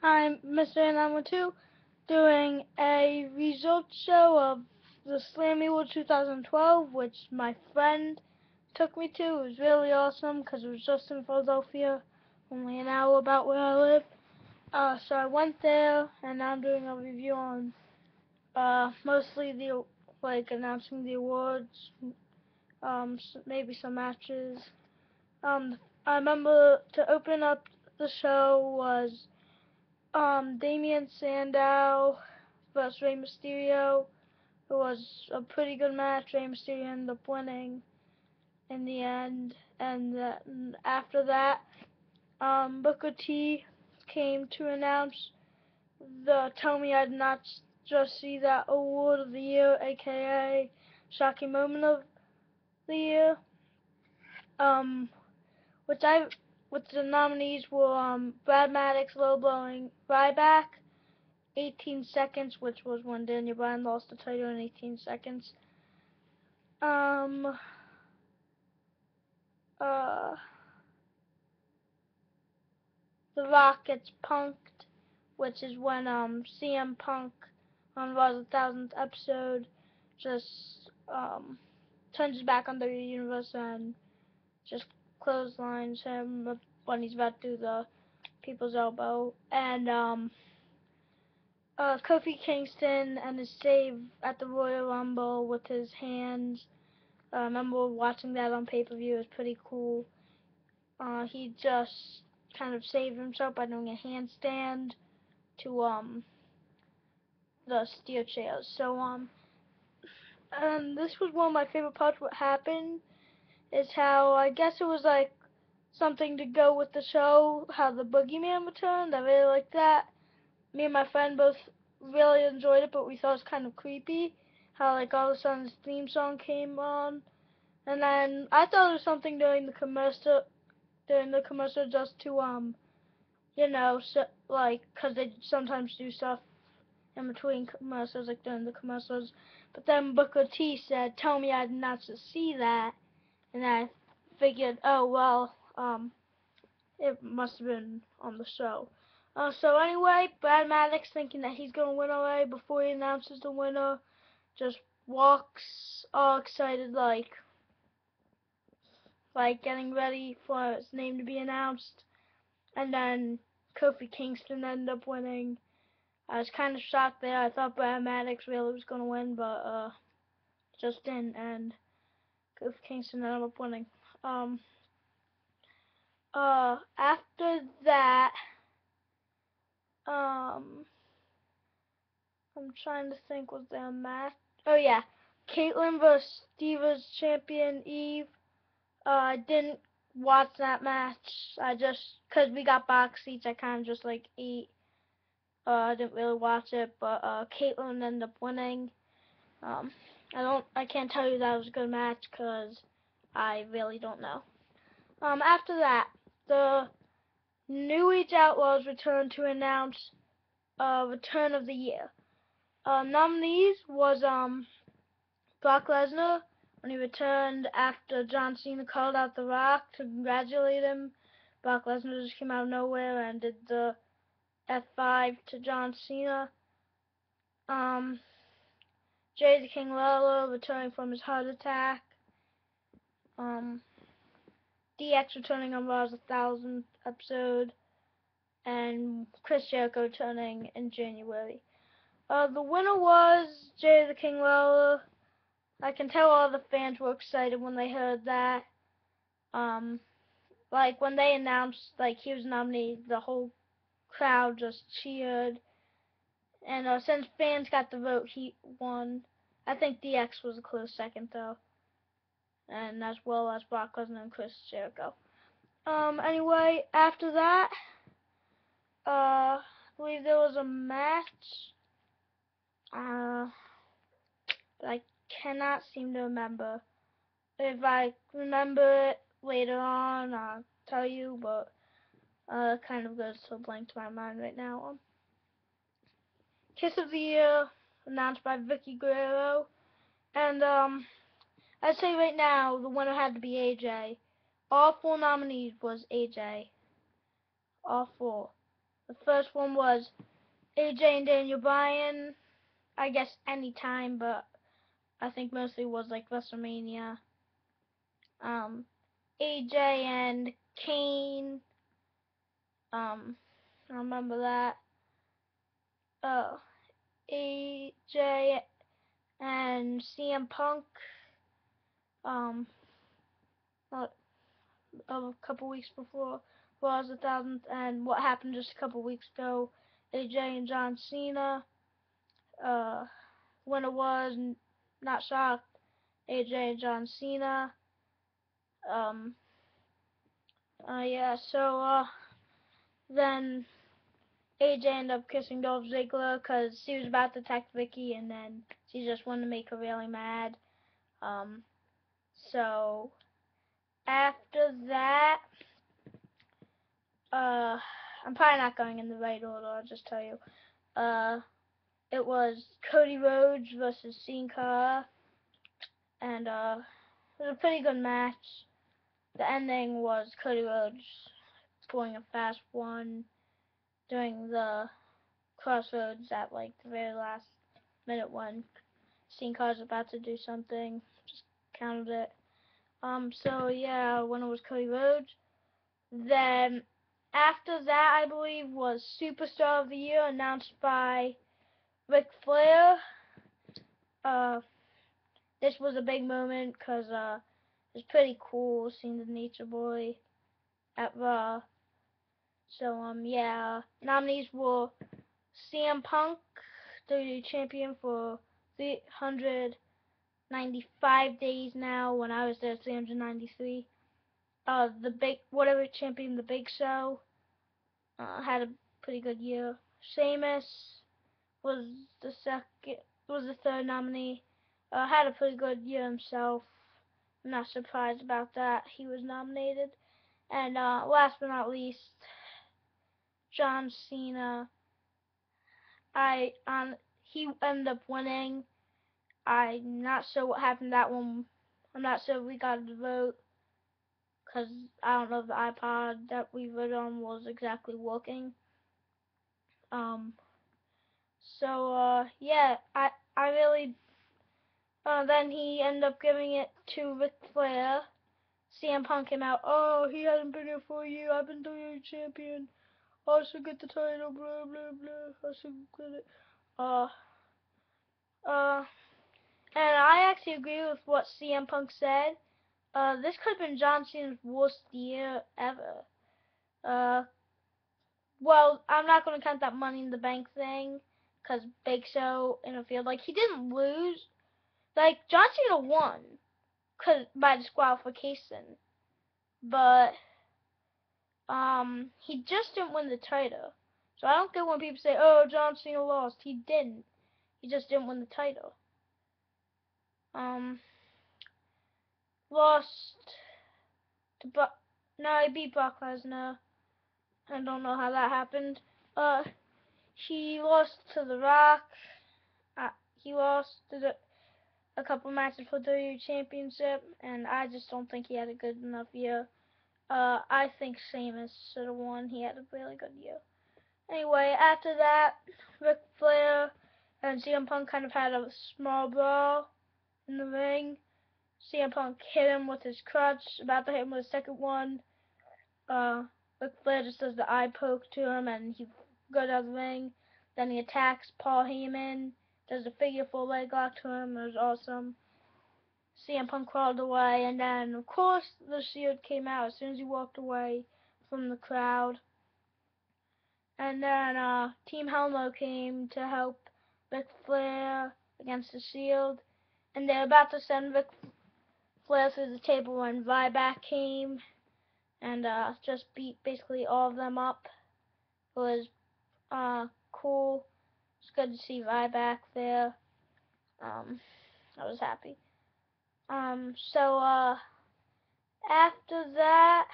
I'm Mr. Number 2 doing a results show of the Slammy World 2012, which my friend took me to. It was really awesome because it was just in Philadelphia, only an hour about where I live. So I went there, and now I'm doing a review on mostly the announcing the awards, maybe some matches. I remember to open up the show was Damien Sandow versus Rey Mysterio. It was a pretty good match. Rey Mysterio ended up winning in the end. And then after that, Booker T came to announce the Tell Me I Did Not Just See That Award of the Year, aka Shocking Moment of the Year. Um, which the nominees were Brad Maddox low blowing Ryback, 18 seconds, which was when Daniel Bryan lost the title in 18 seconds. Um, uh, The Rock gets punked, which is when CM Punk on Raw's 1000th episode just turns his back on the universe and just clotheslines him when he's about to do the people's elbow. And Kofi Kingston and his save at the Royal Rumble with his hands. I remember watching that on pay-per-view. It was pretty cool. He just kind of saved himself by doing a handstand to the steel chairs. So this was one of my favorite parts. What happened is how I guess it was like something to go with the show. How the Boogeyman returned. I really liked that. Me and my friend both really enjoyed it, but we thought it was kind of creepy. How like all of a sudden this theme song came on, and then I thought it was something during the commercial just to so like 'cause they sometimes do stuff in between commercials, like during the commercials. But then Booker T said, "Tell me I did not just see that," and I figured, oh well, it must have been on the show. So anyway, Brad Maddox, thinking that he's gonna win already before he announces the winner, just walks all excited, like getting ready for his name to be announced. And then Kofi Kingston ended up winning. I was kind of shocked there. I thought Brad Maddox really was going to win, but just didn't, and Kofi Kingston ended up winning. After that, I'm trying to think, was there a match? Oh yeah, Caitlyn versus Divas champion Eve. I didn't watch that match. I just, cause we got box seats, I kind of just like ate. I didn't really watch it, but Caitlyn ended up winning. I can't tell you that was a good match because I really don't know. After that, the New Age Outlaws returned to announce Return of the Year. Nominees was Brock Lesnar when he returned after John Cena called out The Rock to congratulate him. Brock Lesnar just came out of nowhere and did the F5 to John Cena. Jay the King Lawler returning from his heart attack. DX returning on Raw's 1000th episode. And Chris Jericho returning in January. The winner was Jay the King Lawler. I can tell all the fans were excited when they heard that. Like when they announced like he was nominated, the whole crowd just cheered. And since fans got the vote, he won. I think DX was a close second though, and as well as Brock Lesnar and Chris Jericho. Anyway, after that, I believe there was a match. But I cannot seem to remember. If I remember it later on, I'll tell you, but it kind of goes to a blank to my mind right now. Kiss of the Year, announced by Vicky Guerrero, and I'd say right now the winner had to be AJ. All 4 nominees was AJ. All 4. The first one was AJ and Daniel Bryan. I guess any time, but I think mostly was like WrestleMania. AJ and Kane. I remember that. AJ and CM Punk. Um, a couple weeks before was the 1000th, and what happened just a couple weeks ago. AJ and John Cena. When it was, not shocked. AJ and John Cena. Yeah. So then AJ ended up kissing Dolph Ziggler because he was about to attack Vicky, and then she just wanted to make her really mad. So after that, I'm probably not going in the right order. I'll just tell you. It was Cody Rhodes versus Sin Cara, and it was a pretty good match. The ending was Cody Rhodes scoring a fast one during the crossroads at like the very last minute when Sin Cara's about to do something. Just counted it. So yeah, when it was Cody Rhodes. Then after that, I believe, was Superstar of the Year announced by Ric Flair. This was a big moment because it was pretty cool seeing the Nature Boy at Raw. So yeah, nominees were CM Punk, WWE Champion for 395 days now. When I was there, 393. Whatever champion, the Big Show, had a pretty good year. Sheamus was the third nominee. Had a pretty good year himself. I'm not surprised about that. He was nominated. And last but not least, John Cena. He ended up winning. I'm not sure what happened that one. I'm not sure if we got the vote because I don't know if the iPod that we voted on was exactly working. Yeah, I really. Then he ended up giving it to Ric Flair. CM Punk came out. Oh, he hasn't been here for a year. I've been WWE champion. I should get the title. Blah blah blah. I should get it. Uh. Uh. And I actually agree with what CM Punk said. This could have been John Cena's worst year ever. Well, I'm not going to count that Money in the Bank thing, because Big Show interfered. Like, he didn't lose. Like, John Cena won by disqualification. But, he just didn't win the title. So I don't get when people say, oh, John Cena lost. He didn't. He just didn't win the title. Lost to no, he beat Brock Lesnar. I don't know how that happened. He lost to The Rock. He lost to a couple matches for the WWE Championship, and I just don't think he had a good enough year. I think Sheamus should have won. He had a really good year. Anyway, after that, Ric Flair and CM Punk kind of had a small brawl in the ring. CM Punk hit him with his crutch, about to hit him with a second one. Ric Flair just does the eye poke to him, and he goes out of the ring. Then he attacks Paul Heyman, does a figure four leg lock to him. It was awesome. CM Punk crawled away, and then, of course, the Shield came out as soon as he walked away from the crowd. And then Team Helmo came to help Ric Flair against the Shield. And they were about to send Ric Flair through the table when Ryback came and just beat basically all of them up. It was cool. It's good to see Ryback there. I was happy. So after that,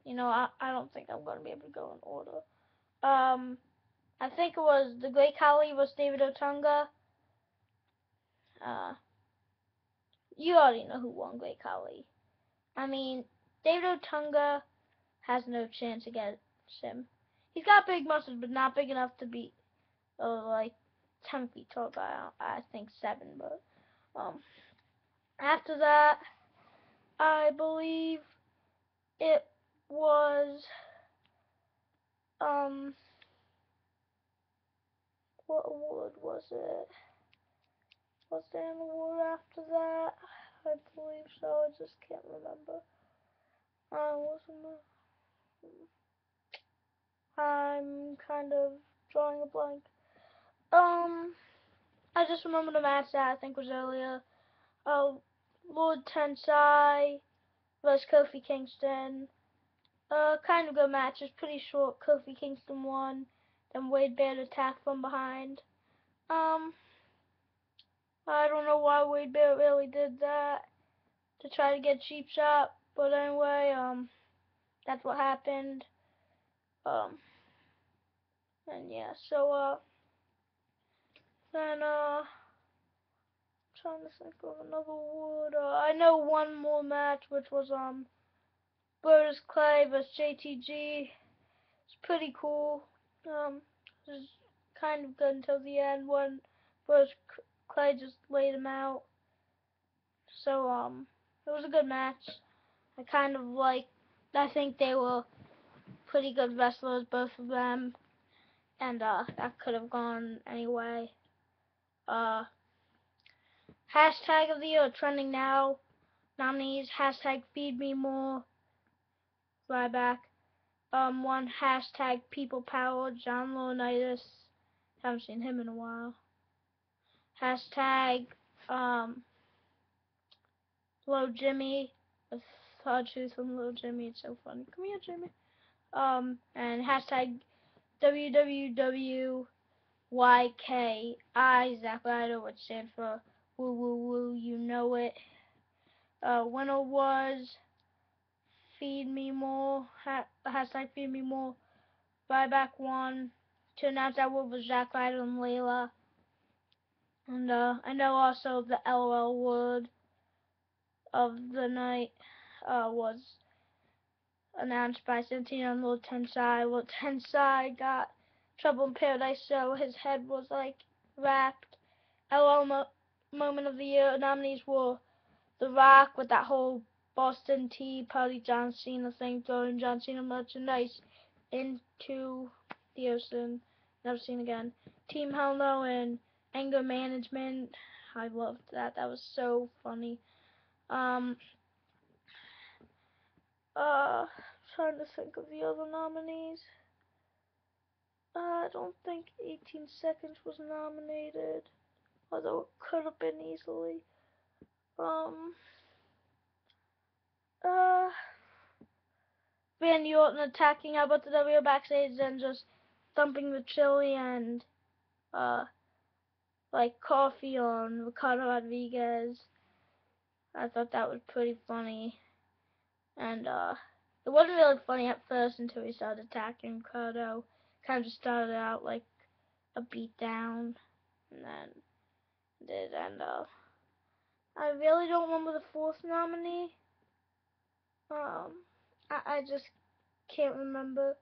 I don't think I'm going to be able to go in order. I think it was the Great Khali was David Otunga. You already know who won Great Khali. I mean, David Otunga has no chance against him. He's got big muscles, but not big enough to be like 10 feet tall. But I think 7. But after that, I believe it was what award was it? Was there an award after that? I believe so. I just can't remember. Wasn't I'm kind of drawing a blank. I just remember the match that I think was earlier. Lord Tensai versus Kofi Kingston. Kind of good match. It's pretty short. Kofi Kingston won. Then Wade Barrett attacked from behind. I don't know why Wade Barrett really did that to try to get cheap shot, but anyway, that's what happened. And yeah, so then trying to think of another word. I know one more match, which was Brodus Clay vs JTG. It's pretty cool. It was kind of good until the end when Brodus Clay just laid him out. So it was a good match. I kind of like. I think they were pretty good wrestlers, both of them, and that could have gone anyway. Hashtag of the year trending now. Nominees: hashtag feed me more. Ryback. One hashtag people power. John Laurinaitis. Haven't seen him in a while. Hashtag Low Jimmy. With Truth from Low Jimmy. It's so funny. Come here, Jimmy. And hashtag WWWYKI, Zack Ryder, which stands for Woo Woo Woo, you know it. Winner was Feed Me More, hashtag Feed Me More. Ryback won. To announce that award was Zack Ryder and Layla. And I know also the LOL word of the night was announced by Santino and Lil Tensai. Lil Tensai got Trouble in Paradise, so his head was like wrapped. LOL moment of the year nominees were The Rock with that whole Boston Tea Party John Cena thing, throwing John Cena merchandise into the ocean. Never seen again. Team Hell No and Anger Management. I loved that. That was so funny. Trying to think of the other nominees. I don't think 18 Seconds was nominated, although it could have been easily. Randy Orton attacking Alberto Del Rio backstage and just thumping the chili and, like coffee on Ricardo Rodriguez. I thought that was pretty funny. And, it wasn't really funny at first until he started attacking Ricardo. Kind of just started out like a beatdown, and then did end up. I really don't remember the fourth nominee. I just can't remember.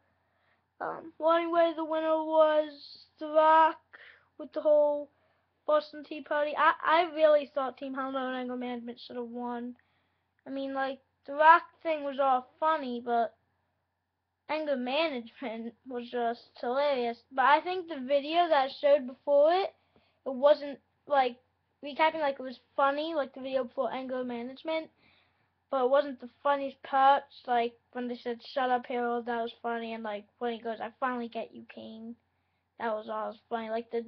Well, anyway, the winner was The Rock with the whole Boston Tea Party. I really thought Team Hell No and Anger Management should have won. I mean, like, The Rock thing was all funny, but Anger Management was just hilarious. But I think the video that I showed before it wasn't, like, recapping, like, it was funny, like the video before Anger Management, but it wasn't the funniest parts, like, when they said, shut up, Harold, that was funny, and, like, when he goes, I finally get you, King, that was all funny. Like, the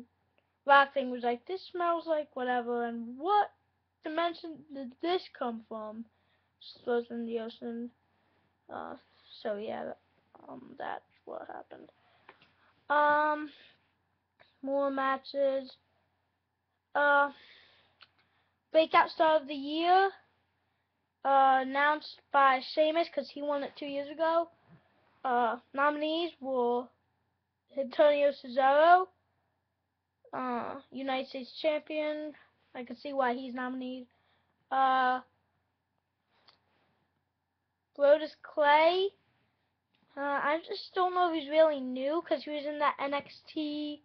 Rock thing was like, this smells like whatever, and what dimension did this come from? Supposed in the ocean. So yeah, that's what happened. More matches. Breakout Star of the Year, announced by Sheamus because he won it 2 years ago. Nominees were Antonio Cesaro, United States Champion. I can see why he's nominated. Brodus Clay, I just don't know if he's really new because he was in that NXT,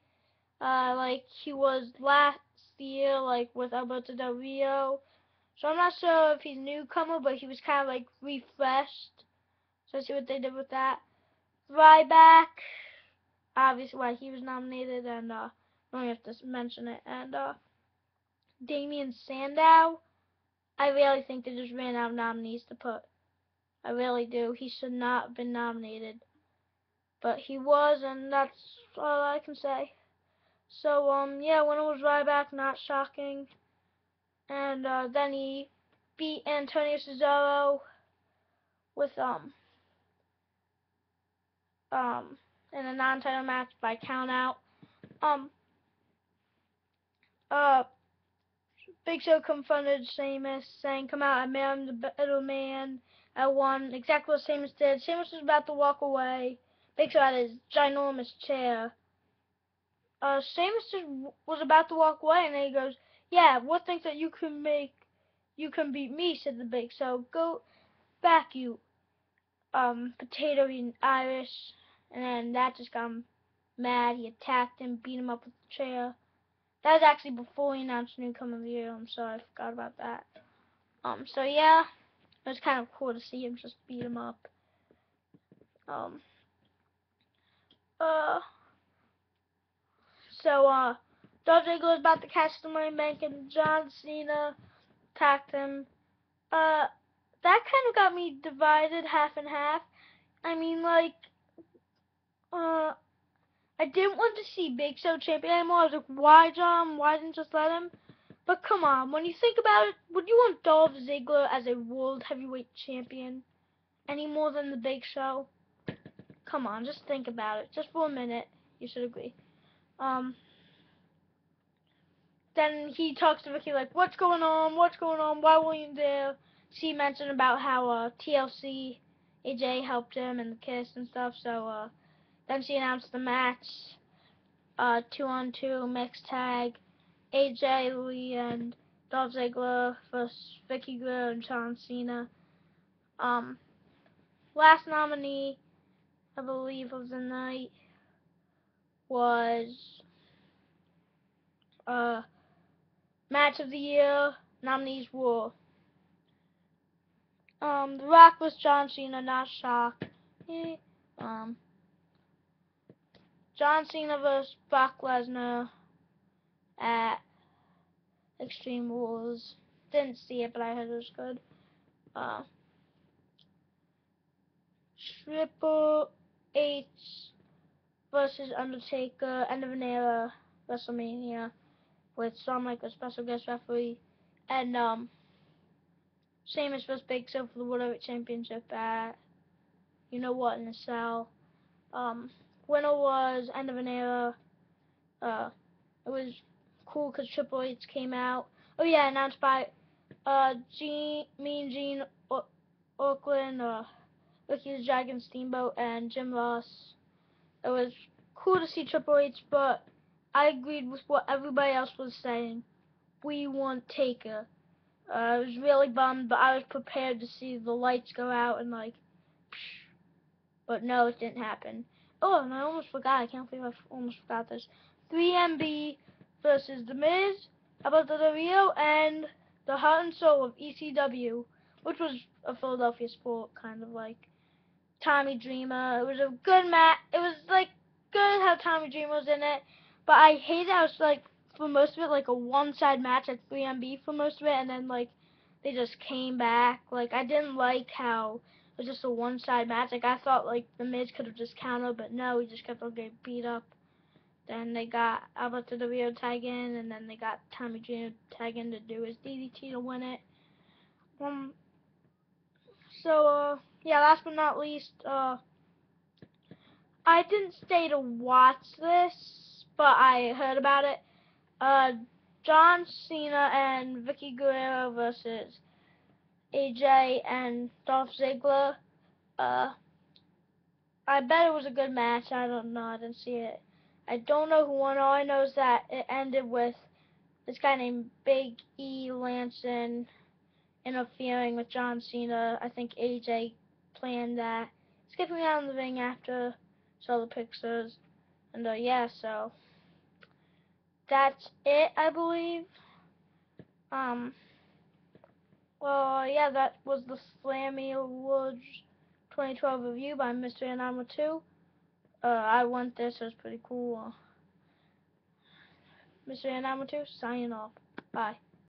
like he was last year, like with Alberto Del Rio. So I'm not sure if he's a newcomer, but he was kind of like refreshed. So see what they did with that. Ryback, obviously why he was nominated, and don't have to mention it. And Damian Sandow, I really think they just ran out of nominees to put. I really do. He should not have been nominated, but he was, and that's all I can say. So yeah, winner was Ryback, not shocking. And then he beat Antonio Cesaro with in a non-title match by count out. Um uh Big Show confronted Sheamus, saying, "Come out, I made him the better man. I won." Exactly what Sheamus did. Sheamus was about to walk away. Big Show had his ginormous chair. Sheamus just was about to walk away, and then he goes, "Yeah, what thinks that you can beat me?" said the Big Show. "Go back, you potato eating Irish." And then that just got him mad. He attacked him, beat him up with the chair. That was actually before he announced Newcomer of the Year. I'm sorry, I forgot about that. So yeah, it was kind of cool to see him just beat him up. Um, uh, Dolph Ziggler was about to catch the money bank, and John Cena attacked him. That kind of got me divided half and half. I mean, like, I didn't want to see Big Show champion anymore. I was like, why, John? Why didn't you just let him? But come on, when you think about it, would you want Dolph Ziggler as a world heavyweight champion any more than the Big Show? Come on, just think about it. Just for a minute. You should agree. Um, then he talks to Vicky like, what's going on? What's going on? Why weren't you there? She mentioned about how TLC, AJ helped him and the kiss and stuff. So then she announced the match, 2-on-2 mixed tag, AJ Lee and Dolph Ziggler versus Vicky Guerrero and John Cena. Last nominee, I believe, of the night was match of the year. Nominees were The Rock was John Cena, not shock. John Cena vs Brock Lesnar at Extreme Rules. Didn't see it, but I heard it was good. Triple H versus Undertaker, end of an era, WrestleMania, with Shawn Michaels special guest referee, and Sheamus vs Big Show for the World Heavyweight Championship at you know what in the cell. Winner was end of an era. It was cool because Triple H came out. Oh yeah, announced by Mean Gene Oakland, Ricky the Dragon Steamboat, and Jim Ross. It was cool to see Triple H, but I agreed with what everybody else was saying. We want Taker. I was really bummed, but I was prepared to see the lights go out and like, but no, it didn't happen. Oh, and I almost forgot. I can't believe I almost forgot this. 3MB versus The Miz, Alberto Del Rio, and the Heart and Soul of ECW, which was a Philadelphia sport, kind of like Tommy Dreamer. It was a good match. It was like good how Tommy Dreamer was in it, but I hated how it's like for most of it like a one-side match at 3MB for most of it, and then like they just came back. Like I didn't like how it was just a one-side match. Like I thought like the Miz could have just countered, but no, he just kept on getting beat up. Then they got Alberto Del Rio tag in, and then they got Tommy Dreamer tag in to do his DDT to win it. Yeah, last but not least, I didn't stay to watch this, but I heard about it. John Cena and Vicky Guerrero versus AJ and Dolph Ziggler. I bet it was a good match. I don't know. I didn't see it. I don't know who won. All I know is that it ended with this guy named Big E Lansson interfering with John Cena. I think AJ planned that. This skipping around the ring after saw the pictures, and yeah, so that's it, I believe. Um, well, yeah, that was the Slammy Awards 2012 review by Mystery Anonymous 2. I went there, so it's pretty cool. Mystery Anonymous 2, signing off. Bye.